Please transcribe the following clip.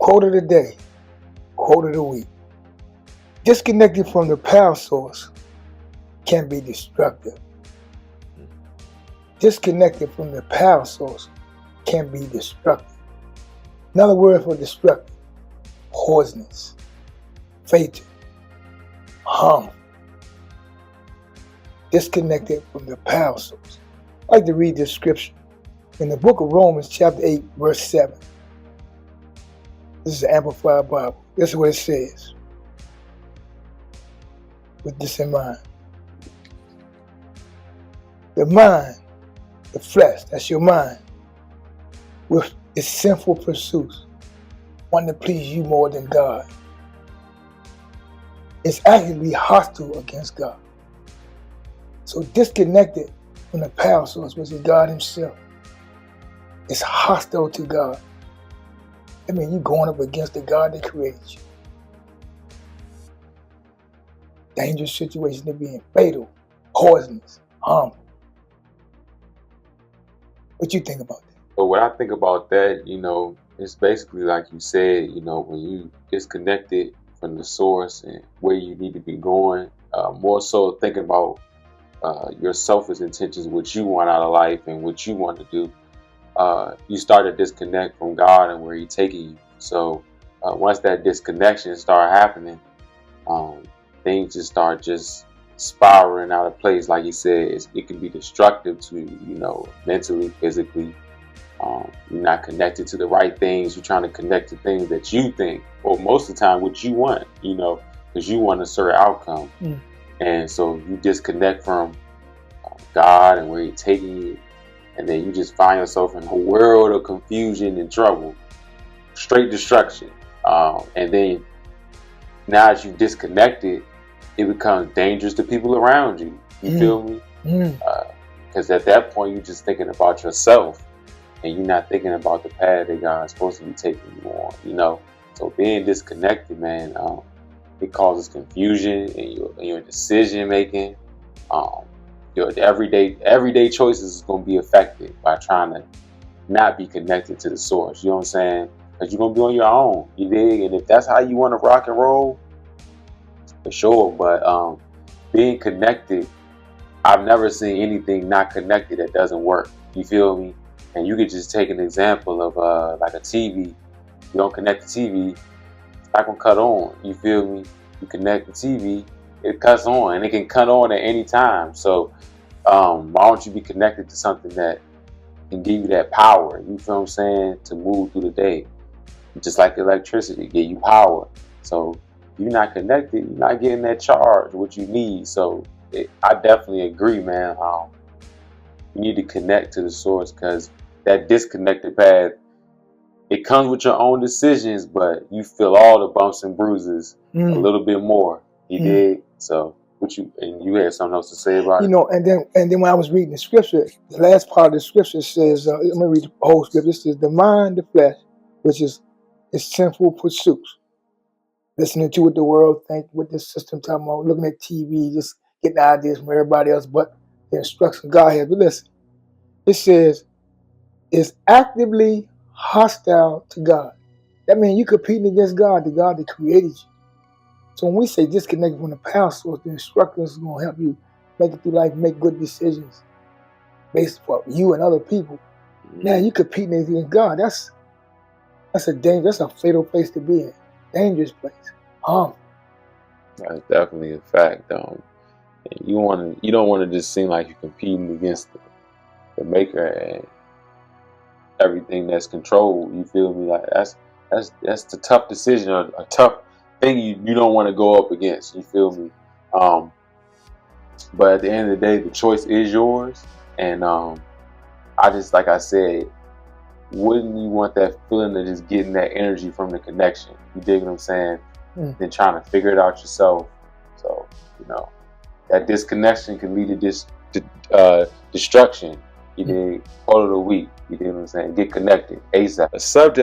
Quote of the day, quote of the week. Disconnected from the power source can be destructive. Disconnected from the power source can be destructive. Another word for destructive: poisonous, fatal, harmful. Disconnected from the power source. I'd like to read this scripture in the book of Romans, chapter 8, verse 7. This is the Amplified Bible. This is what it says. With this in mind. The mind, the flesh, that's your mind, with its sinful pursuits, wanting to please you more than God, it's actively hostile against God. So disconnected from the power source, which is God himself, is hostile to God. I mean, you're going up against the God that created you. Dangerous situation to be in, fatal, poisonous, harmful. What you think about that? But what I think about that, it's basically like you said, when you disconnected from the source and where you need to be going, more so thinking about your selfish intentions, what you want out of life and what you want to do, you start to disconnect from God and where he's taking you. So once that disconnection start happening, things just start spiraling out of place. Like you said, it can be destructive to you, mentally, physically. You're not connected to the right things. You're trying to connect to things that you think, or most of the time what you want, because you want a certain outcome. And so you disconnect from God and where he's taking you, and then you just find yourself in a world of confusion and trouble, straight destruction. And then now as you disconnected, it becomes dangerous to people around you. You feel me? Because at that point, you're just thinking about yourself, and you're not thinking about the path that God's supposed to be taking you on. So being disconnected, man, it causes confusion in your decision making. Your everyday choices is going to be affected by trying to not be connected to the source. You know what I'm saying? Because you're going to be on your own. You dig? And if that's how you want to rock and roll, for sure. But being connected, I've never seen anything not connected that doesn't work. You feel me? And you could just take an example of like a TV. You don't connect the TV, it's not gonna cut on. You feel me? You connect the TV, it cuts on, and it can cut on at any time. So why don't you be connected to something that can give you that power? You feel what I'm saying? To move through the day, just like electricity, give you power. So if you're not connected, you're not getting that charge, what you need. So I definitely agree, man. You need to connect to the source, because that disconnected path, it comes with your own decisions, but you feel all the bumps and bruises a little bit more. You did. So you had something else to say about it? And then when I was reading the scripture, the last part of the scripture says, let me read the whole scripture. It says, the mind, the flesh, which is its sinful pursuits. Listening to what the world think, what the system talking about, looking at TV, just getting ideas from everybody else, but the instruction God has. But listen, it says, is actively hostile to God. That means you're competing against God, the God that created you. So when we say disconnected from the power source, the instructors is going to help you make it through life, make good decisions based upon you and other people. Now you're competing against God. That's a dangerous, that's a fatal place to be in. Dangerous place. Harmful. That's definitely a fact. You don't want to just seem like you're competing against the maker and everything that's controlled. You feel me? Like that's the tough decision, or a tough thing you don't want to go up against. You feel me? But at the end of the day, the choice is yours. And I just, like I said, wouldn't you want that feeling of just getting that energy from the connection? You dig what I'm saying? Then trying to figure it out yourself. So that disconnection can lead to destruction. You dig? Part of the week. You dig what I'm saying? Get connected ASAP. A subject